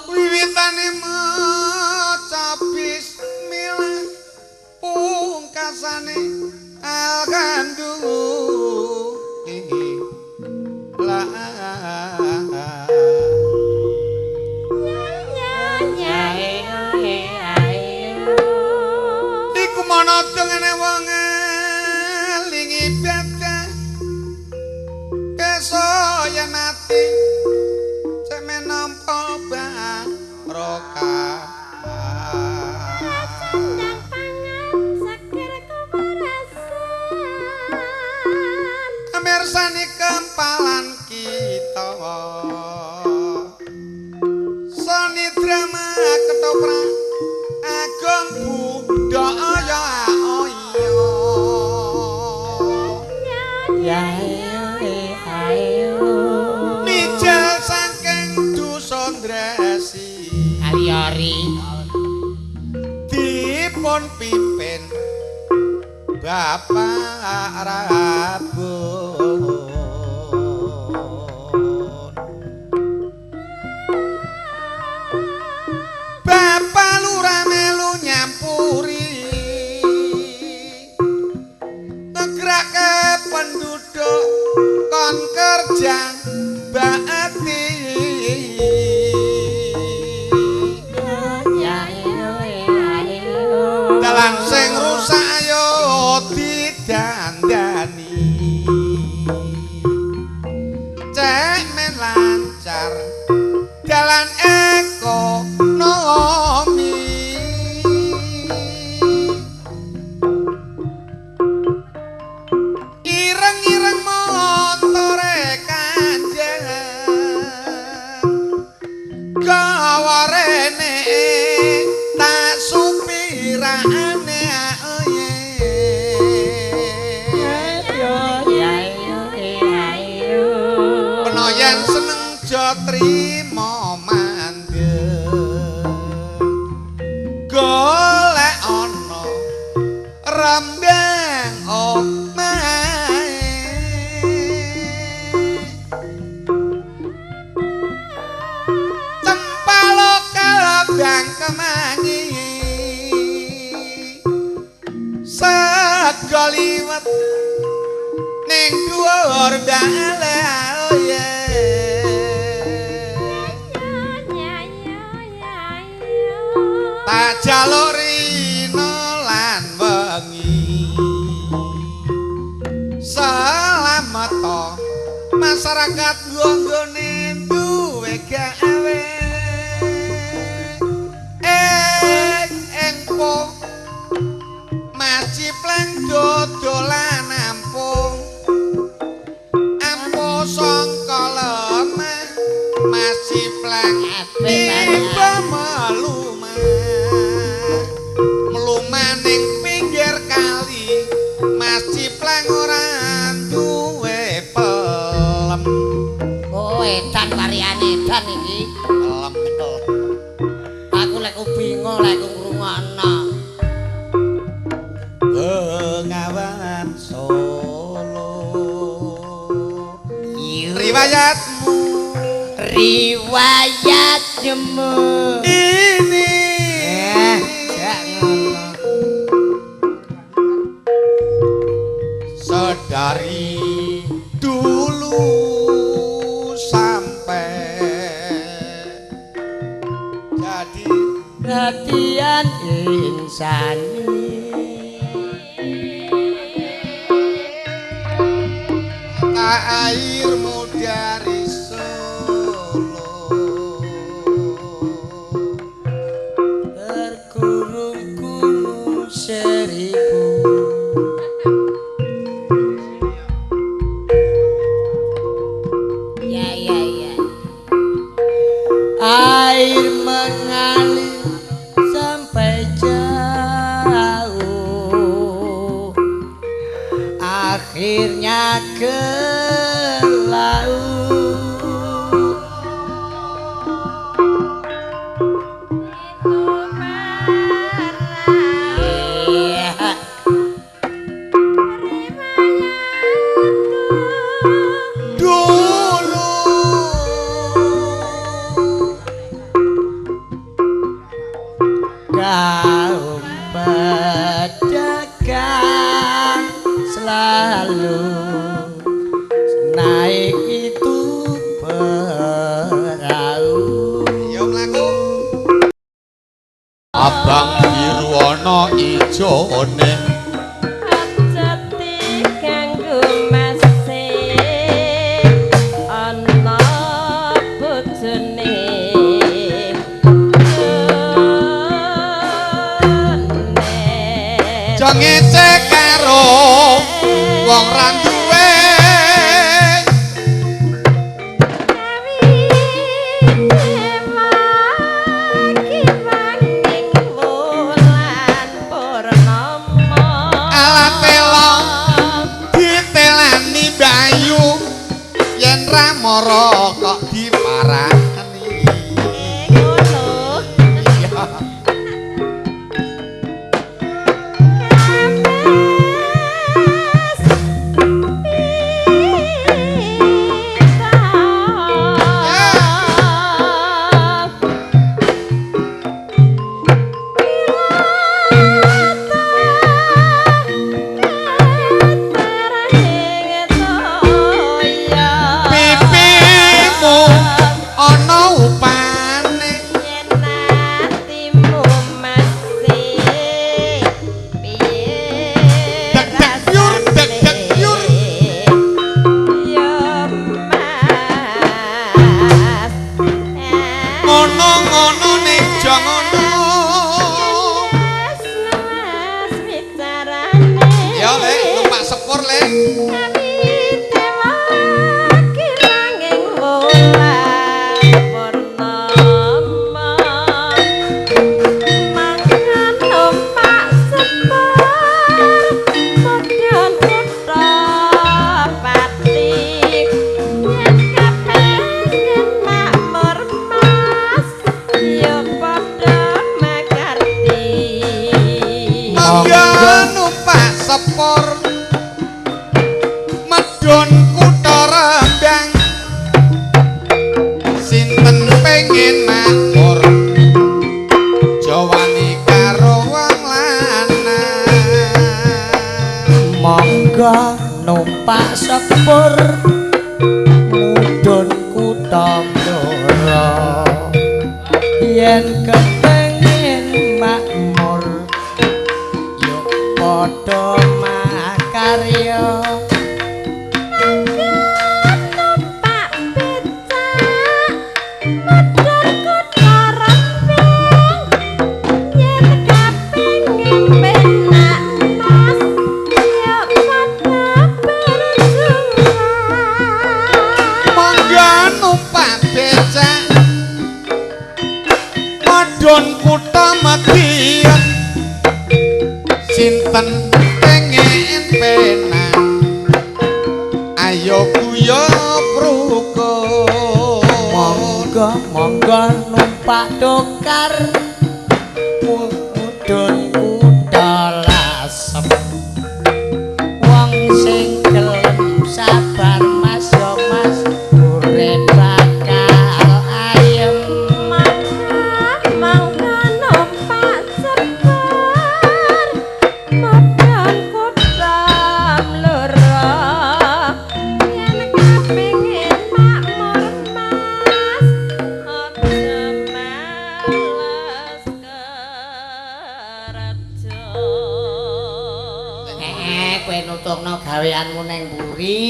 Wiwitane maca bismillah pungkasane alhamdulillah. Iku mono dongene wong elingi beda kesoya mati ceme nampa barokah. Mirsani kempalan kita seni drama ketoprak agung Sondrasi Aliori dipun pimpin Bapak Rabun Bapak Lurah melu nyampuri ngegrake penduduk kon kerja bakti dalan sing rusak ayo didandani cek men lancar dalan ekonomi ireng-ireng motore kanjeng gawarene tak supirane penoyan seneng jotrimo mandeg golek ana rembang omahe cempalo kalabang kemangi sego liwet ning dhuwur dale oh yeah. Tak jaluk rino lan wengi selamat to masyarakat nggone duwe gawe engpo macipleng dodolan ampung ampo sangka lemah macipleng tiba melu maning pinggir kali macipleng ora duwe pelem oh edan variane edan iki pelem itu aku lek bingung lek ngrungokno Bengawan Solo riwayatmu ini dari dulu sampai jadi perhatian insani airmu dari Solo terkurung gunung seribu air mengalir sampai jauh akhirnya ke laut kaum pedagang selalu naik itu perahu yo mlaku abang biru ana ijone Jati kanggo masih ana bojone ngece karo wong ra duwe ala telo ditelani bayu yen ra mara kok diparani ngono-ngono ning jangono. Ya Lek, numpak sepur Lek. Sepur medun kutha Rembang sinten pengin makmur jawani karo wong lanang monggo numpak sepur mudhun kutha Ndara yen kepengin makmur yuk padha makarya Madon kutha Madiun sinten pengen penak ayo guya prukun monggo numpak dokar mudhun kutha Lasem wong sing gelem sabar Mas yo Mas urip bakal ayem monggo numpak sepur mudhun kutha Blora yen kepengin makmur Mas aja males kerja kowe nutungno gaweanmu ning mburi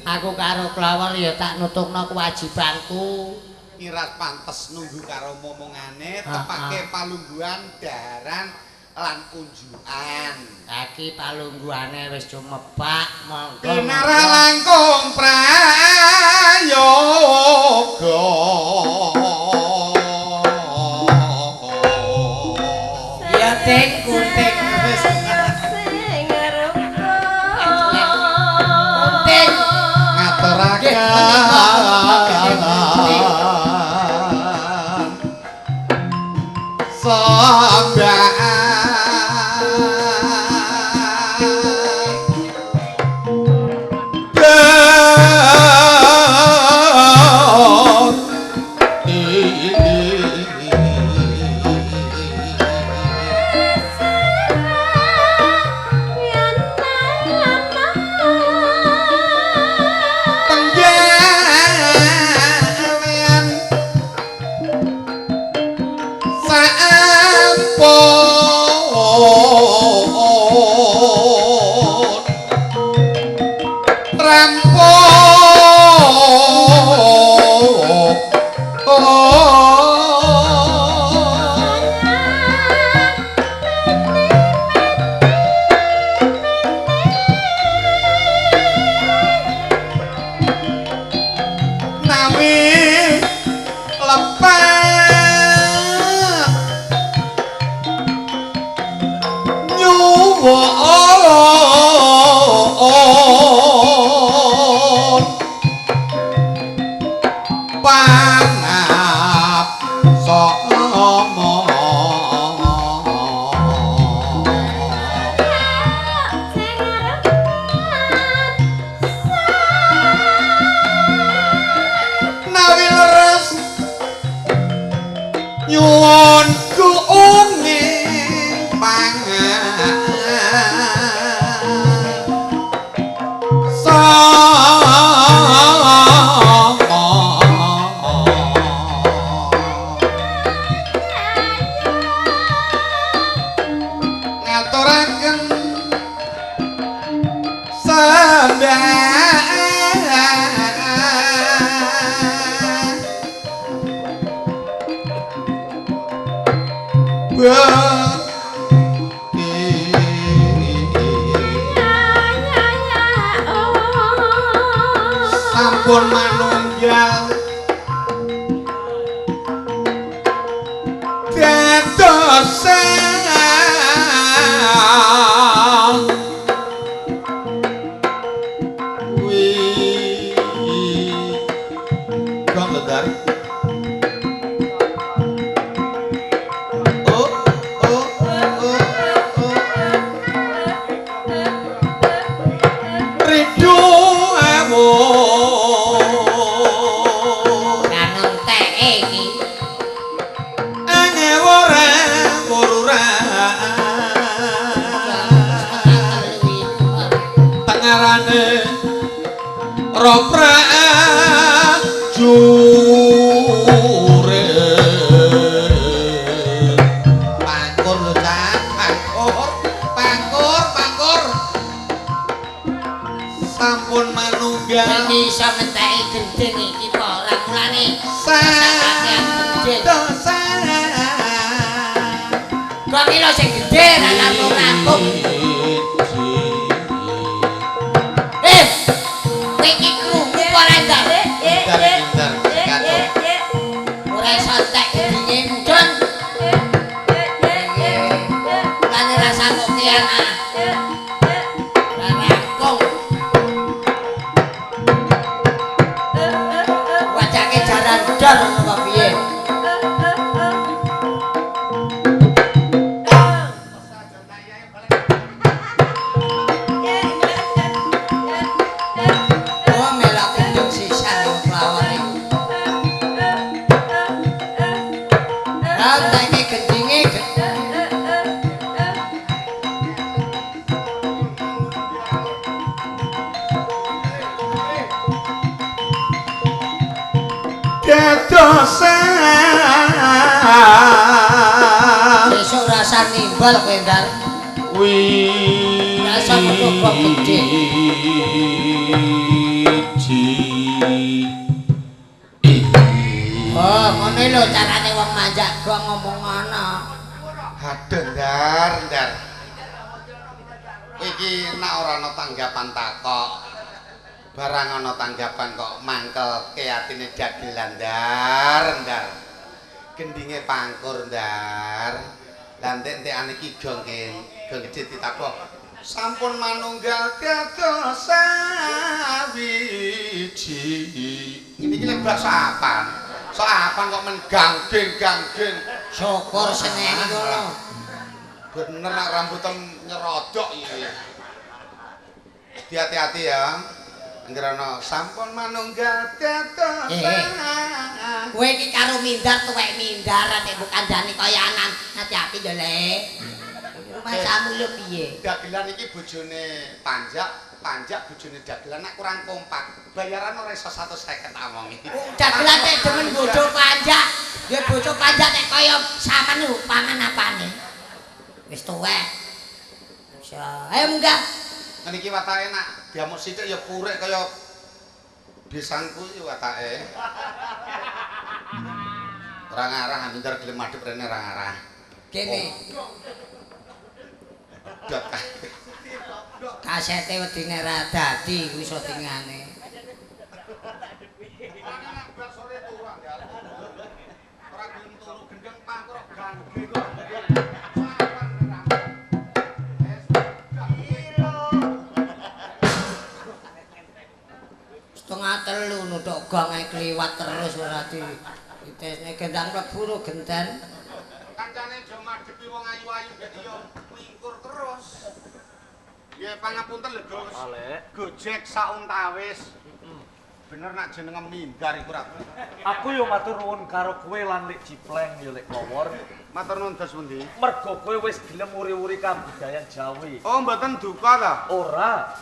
aku karo Klawol ya tak nutungno kewajibanku ngiras pantes nunggu karo momongane tepake palungguhan daran lan kunjukan iki palungguhane wis cumebak monggo pinara langkung prayoga ya ting kuntik wis Sampun manunggal dadosa Gong ledar Rindu ewo kanung teke iki angewore murura tengarane ropra jure pangkur lho Cak pangkur sampun manunggal iso ngenteki gendeng iki apa ora mulane dosa kok iki lho sing gedhe ra rampung-rampung kowe iki krungu apa ora ndang pinter ora iso entek gendenge mudhun mulane rasa kok kiana rampung wajake jaran dor apa piye oh melok gendeng sisan kelawon iku ra enteke gendenge dosa sesuk rasa nimbal kowe ndar rasa kok gedhe oh ngene lho carane wong manjak gong ngomong ngono aduh ndar iki nek ora ana tanggapan takok barang ana tanggapan kok mangkel ke atine dagelan ndar gendinge pangkur ndar lan entek-entekane iki gong gedhe ditakok sampun manunggal dados sawiji ini iki lek sapan kok men ganggeng syukur seneni ngono bener nak rambutan nyerodok iki hati-hati ya Ngrana sampun manunggal dados kowe iki karo mindar tuwek mindar nek bukan kandhane kaya anan hati-hati yo Le masamu lho piye dagelan iki bojone panjak bojone dagelan nek kurang kompak bayaran ora iso 150 amongi dagelan nek demen bojo panjak ya bojo panjak nek kaya sampean lho pangan apane wis tuwek iso ayo munggah niki watake nak diamuk sithik ya purek kaya besangku iki watake ora ngarah mindar gelem madhep rene ora ngarah kene dot kasete wedine ra dadi kuwi syutingane ora gelem turu gendeng pangkur gangge kok setengah telu nuthuk gong ae kliwat terus ora ditesne gendang mlebu genten kancane aja madhepi wong ayu-ayu gek ya mingkur terus ya pangapunten lho Gus Gojek sauntawis bener nak jenenge mindar iku ra Aku yo matur nuwun karo kowe lan Lek Jipleng yo Lek Klowor. matur nuwun dos pundi Mergo kowe wis gelem uri-uri kabudayan Jawi. oh mboten duka ta Ora,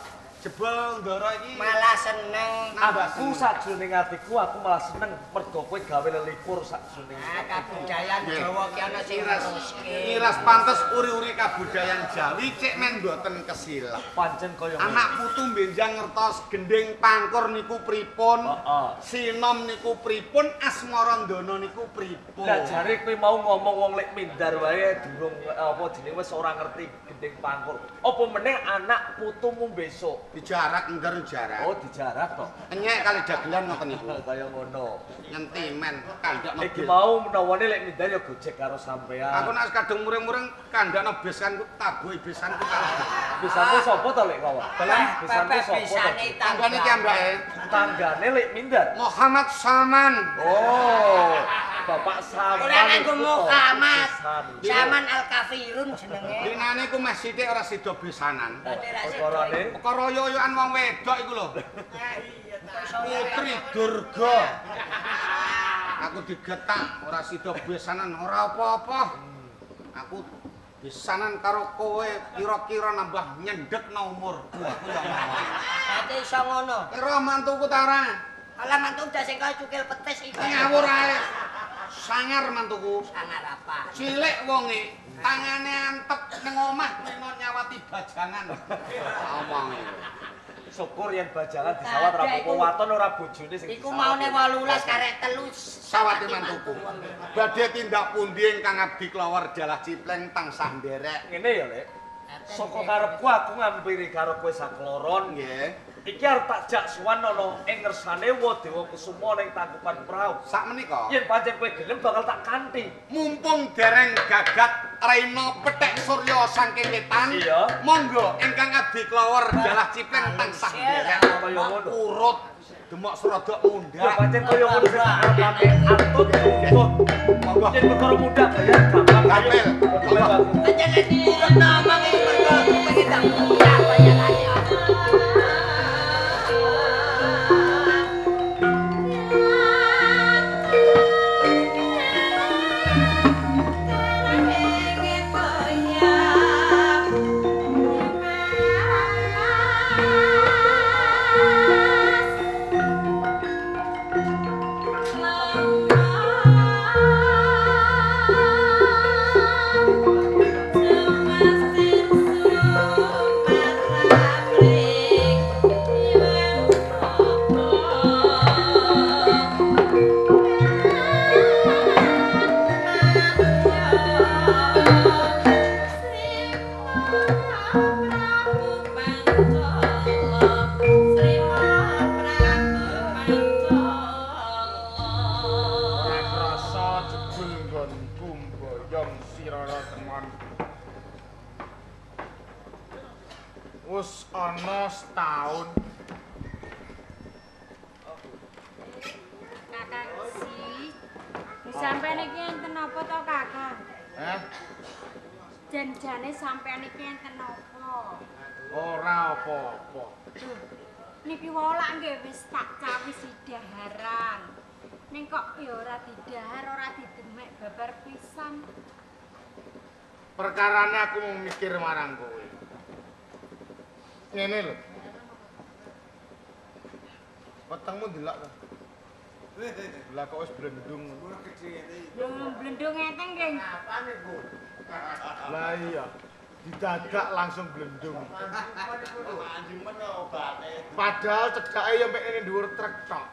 jebol ndara iki Malah seneng. Aku sakjroning atiku aku malah seneng mergo kowe gawe lelipur sakjroning. Kabudayan Jawa ki ana sing neruske. Miras pantes uri-uri kabudayan Jawi cek men mboten kesilap. Pancen kaya Anak putu benjang ngertos gending pangkur niku pripun. Heeh. Sinom niku pripun, Asmarandana niku pripun. Lah jare kowe mau ngomong wong lek mindar wae durung apa jenenge wis ora ngerti gending pangkur. Apa meneh anak putumu besok? Dijarak ngger jarak. Oh, dijarak to. Enyek kali dagelan ngoten niku. Kaya ngono. Nyenti men kandhakno Iki bis. mau menawane lek mindar ya gojek karo sampean. Aku nek kadung muring-muring kandhakno bis kan ku tabuh bisanku kalah. Bisanmu sapa to lek kawan? Bisanmu Bapak sapa to? bisane Tanggane ki ambake Tanggane lek mindar. Muhammad Saman. Oh, Bapak Saman. Ora nganggo itu to. Muhammad. Pisan. Zaman Al-Kafirun jenenge. Dinane ku meh sithik ora sida besanan. Perkarane Perkara yoyokan wong wedok iku lho. Putri Durga. Aku digetak ora sida besanan, ora apa-apa. Aku besanan karo kowe kira-kira nambah nyendhekno umurku. Aku ya mau. Dadi iso ngono. Kira mantuku ta ora? Alah mantu udah sing kaya cukil petis iki. Ngawur ae. Sangar mantuku. Sangar apa? Cilik wonge, tangane antep ning omah meno nyawati bajangan. Omong iki. syukur yen bajangan disawat ra apa waton ora bojone sing Iku maune 18 karek 3 sawate mantuku. Badhe tindak pundi ingkang abdi kelawar dalah cipleng tansah nderek. ngene ya, Lek. Saka karepku aku ngampiri karo kowe sakloron Nggih. Iki arep tak jak suwan ana ing ngersane Wadewa Kusuma ning Tangkuban Prau. Sak menika Yen pancen kowe gelem bakal tak kanthi. mumpung dereng gagat Raina Petek Surya saking wetan. Iya. Monggo ingkang abdi kelawar dalah cipleng tansah nderek. Kaya ngono. Urut demok serodok Ya mundhak. pancen kaya ngono sing arep antut antut. Monggo. Yen perkara mudah bayar gampang. Gampil. Monggo. Panjenengan urut ngomong iki mergo pengen tak mudah bayarane. Ora krasa jebul nggonku mboyong sirara teman. Wis ana setahun. Kakang si, sampeyan iki enten apa to, Kakang? Janjane sampeyan iki enten apa? Ora apa-apa. Duh, niki wae lak nggih wis tak cawis daharan. Ning kok ya ora didahar, ora didemek babar pisan. Perkarane aku mau mikir marang kowe. Ngene lho. Wetengmu delok to. Lah kok wis blendung. Blendung ngeten nggih. Lah iya. Didadak langsung blendung. Padahal cedake ya mek ngene dhuwur truk tok.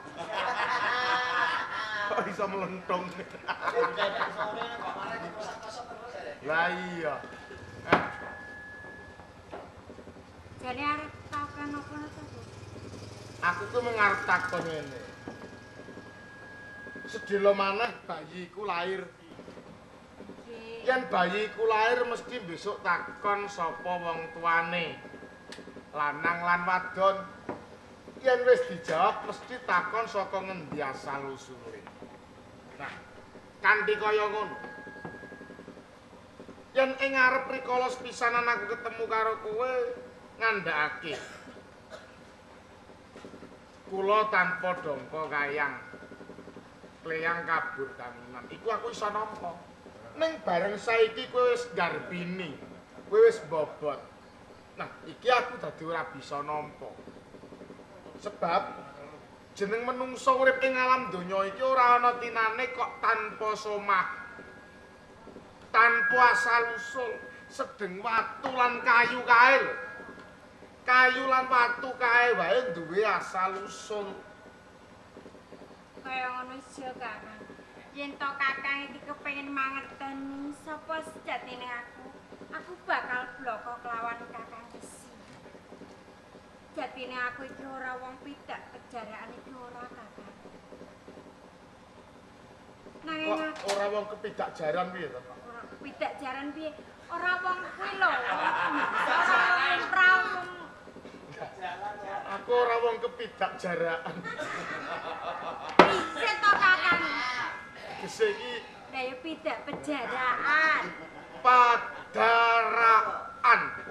Kok iso melentung. Lah iya. Jane arep takon apa to, Bu? Aku tuh mengarep takon ngene. Sedelo maneh bayiku lahir. Nggih. Yen bayiku lahir mesti besok takon sapa wong tuane. Lanang lan wadon. Yen wis dijawab mesti takon saka ngendi asal usule. Nah, kanthi kaya ngono. Yen ing ngarep rikala pisanan aku ketemu karo kowe ngandhakake. Kula tanpa dongko kayang. Kleyang kabur kanginan. Iku aku iso nampa. Ning bareng saiki kowe wis garbini. Kowe wis bobot. Nah, iki aku dadi ora bisa nampa. Sebab jeneng menungso urip ing alam donya iki ora ana tinane kok tanpa somah. Tanpa asal usul, sedeng watu lan kayu kae lho. Kayu lan watu kae wae duwe asal usul. Kaya ngono sih Kakang. Yen to Kakang iki kepengin mangerteni sapa sejatine aku bakal bloko kelawan Kakang Resi. Jatine aku iki ora wong pidak kejaraan iki ora Kakang. Nanging Kok ora wong kepidak jaran piye to, Pak? ora pidak jaran piye? Ora wong kuwi lho. Ora wong Aku ora wong kepidak jaraan. Isi to Kakang. Gese iki Lah ya pidak pejaraan. padaraan,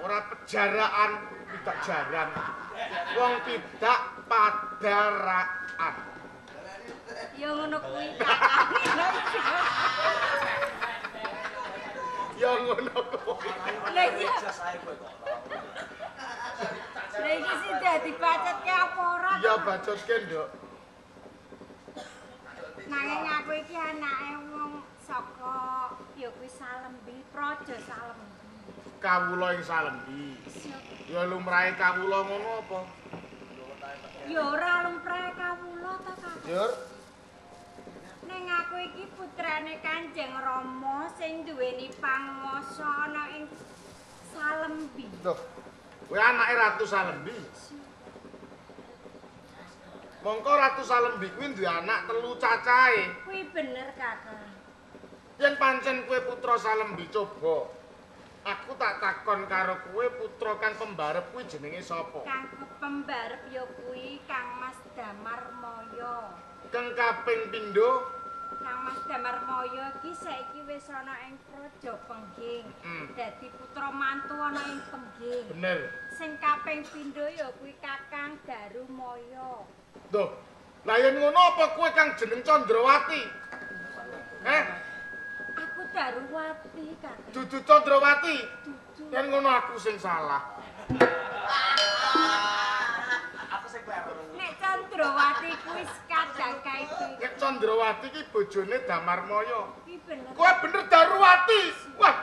ora pejaraan, pidak jaran. Wong pidak padaraan. Ya ngono kuwi Kakang. Ya ngono kuwi. Lah iya. Lah iki sih dadi bacotke apa ora? Iya bacotke, Nduk. Nanging aku iki anake wong saka ya kuwi Salembi, Praja Salembi. Kawula ing Salembi. Ya lumrahe kawula ngono apa? Ya ora lumrahe kawula ta, Kak. Jur, Ning aku iki putrane Kanjeng Rama sing duweni panguwasa ana ing Salembi. tuh. Kowe anake Ratu Salembi. Mongko Ratu Salembi kuwi duwe anak 3 cacahe. Kuwi bener, Kakang. Yen pancen kowe putra Salembi coba. Aku tak takon karo kowe putra kang pembarep kuwi jenenge sapa? Kang pembarep ya kuwi Kang Mas Damarmaya. Kang kaping pindho Kang Mas Damarmaya iki saiki wis ana ing Praja Pengging. Dadi putra mantu ana ing Pengging. bener. Sing kaping pindho ya kuwi Kakang Darumaya. Duh. Lah yen ngono apa kowe kang jeneng Candrawati? Aku Daruwati, Kakang. Dudu Candrawati. Dudu. Yen ngono aku sing salah. Nek Candrawati kuwi kadang kae iki. Nek Candrawati ki bojone Damarmaya. Kuwi bener. Kowe bener Daruwati. Wah.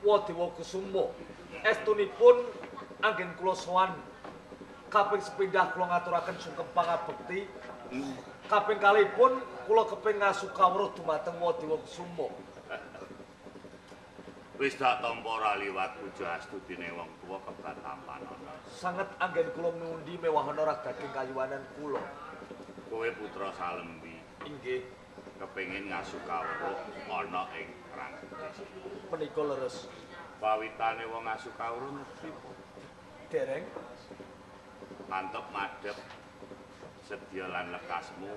Dewa Kusuma estunipun anggen kula sowan kaping sepindhah kula ngaturaken sungkem pangabekti kaping kalihipun kula keping ngasukawruh dumateng Dewa Kusuma. Wis tak tampa ora liwat puja astutine wong tuwa kebat tampanan. Sanget anggen kula nundi mewahana ora daging kayuwanan kula. Kowe putra Salembi Inggih, kepengin ngasukawruh ana ing Pranggedes. menika leres. Pawitane wong ngasukawruh mesti Dereng mantep madhep sedya lan lekasmu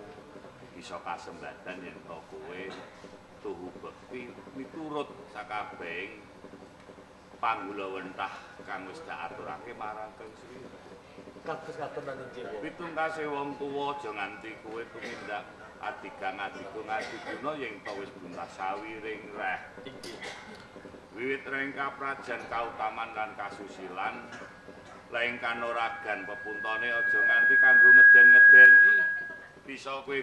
bisa kasembadan yen to kowe tuhu bekti miturut sakabehing panggulawentah kang wis dak aturake marang Kang Sri. Kados ngaten nggih. Pitungkase wong tuwa aja nganti kowe tumindak adigang adiguna yen to wis buntas sawiring reh. Wiwit ring kaprajan kautaman lan kasusilan, laing kanoragan pepuntone aja nganti kanggo ngeden-ngedeni. Bisa kowe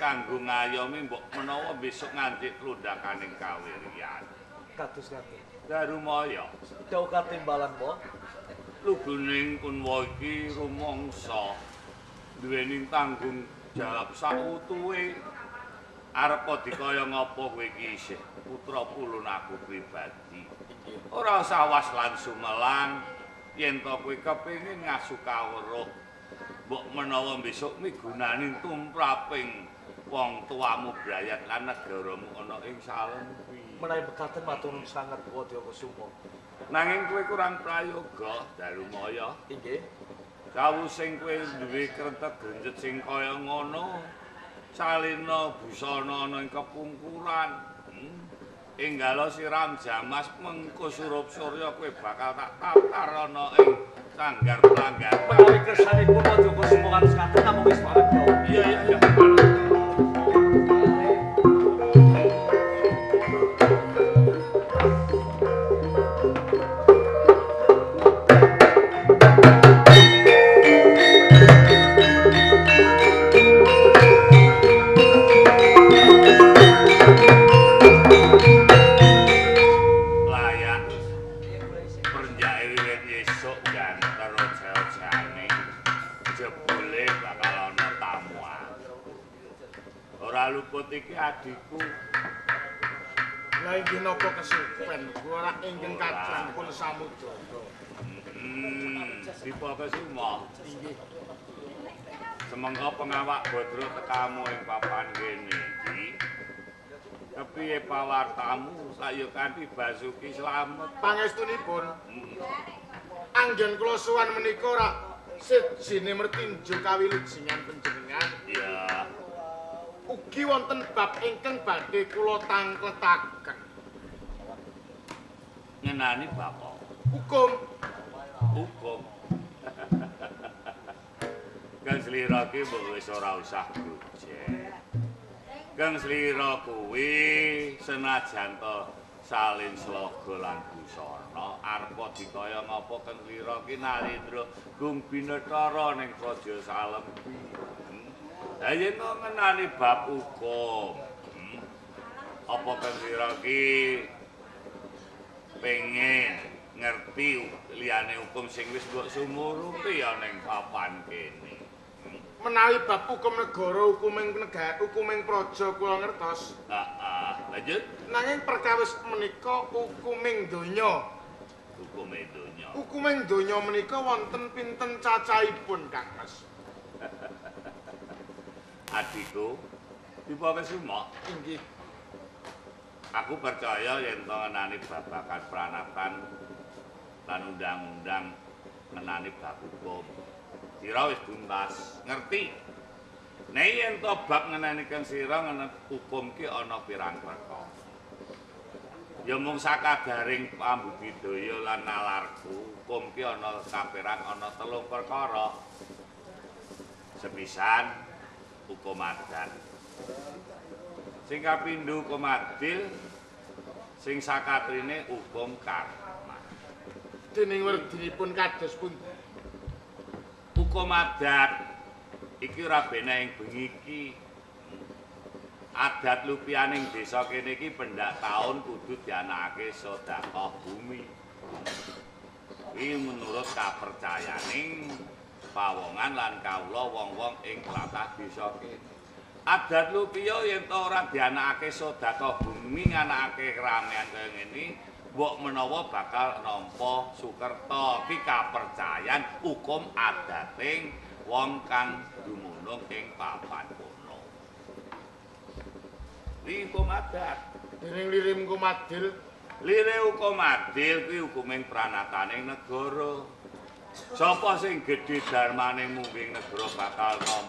kanggo ngayomi mbok menawa besok nganti tlundakaning kawiryan. Kados ngaten. Darumaya, Dawuh katimbalan mo. luguning kunwa iki rumangsa duweni tanggung jawab sautuhe. Arep dikaya ngapa kowe iki isih putra pulun aku pribadi. Ora usah was lan sumelang yen to kowe kepengin ngasu kawruh. Mbok menawa besok migunani tumraping wong tuamu brayat lan negaramu ana ing salem kuwi. Menawi mekaten matur nuwun sanget Wadya Kusuma. Nanging kowe kurang prayoga, Darumaya. Inggih. Kawus sing kowe duwe krentek grenjet sing kaya ngono, salina busana ana ing kepungkuran. Enggalo siram jamas mengko surup surya kowe bakal tak tatar ana ing sanggar pelanggan. Menawi kersanipun Wadya Kusuma kados ngaten namung wis pamit dawuh. Iya. Iki adikku. Lah inggih napa kesupen? Ora inggih kajang pun samudra. Dipa Kusuma. Inggih. Semengko pengawak Badra tekamu ing papan kene iki. Kepiye pawartamu saya kanthi Basuki slamet? Pangestunipun. Anggen kula suwan menika ora sejine mertinju kawilujengan panjenengan. Ya. Ugi wonten bab ingkang badhe kula tangkletaken. Ngenani bapak. Hukum. Kang Slira ki mbok wis ora usah gojek. Kang Slira kuwi senajan to salin sloga lan busana arep dikaya ngapa Kang Slira ki Narendra Gung Binatara ning Praja Salem. Lah yen ngenani bab hukum. Apa Kang Slira ki pengen ngerti liyane hukum sing wis mbok sumurupi ya ning papan kene. Menawi bab hukum negara, hukuming praja kula ngertos. Lanjut. Nanging perkawis menika hukuming donya. Hukuming donya menika wonten pinten cacahipun, Kang Mas? Adikku, Dipa Kusuma. Inggih. Aku percaya yen to ngenani babagan pranatan lan undang-undang ngenani bab hukum. Sira wis tuntas ngerti. Nek yen to bab ngenani Kang Slira ngenani hukum ki ana pirang perkara. Ya mung sakadaring pambudidaya lan nalarku, hukum ki ana kapirang ana 3 perkara. Sepisan hukum adat. Sing kapindho hukum adil, sing sakatrine hukum karma. Dening werdinipun kados pundi? Hukum adat iki ora benek ing bengi iki. Adat lupianing desa kene iki pendak taun kudu dianakake sedekah bumi. Iki menurut kapercayaning pawongan lan kawula wong-wong ing tlatah desa kene. Adat lupiya yen to ora dianakake sedekah bumi nganakake ramean kaya ngene, mbok menawa bakal nampa sukerta. Iki kapercayan hukum adating wong kang dumunung ing papan kono. Iki hukum adat. Dening lirim hukum adil, Lire hukum adil kuwi hukuming pranataning negara. Sapa sing gedhe darmane mungging negara bakal nampa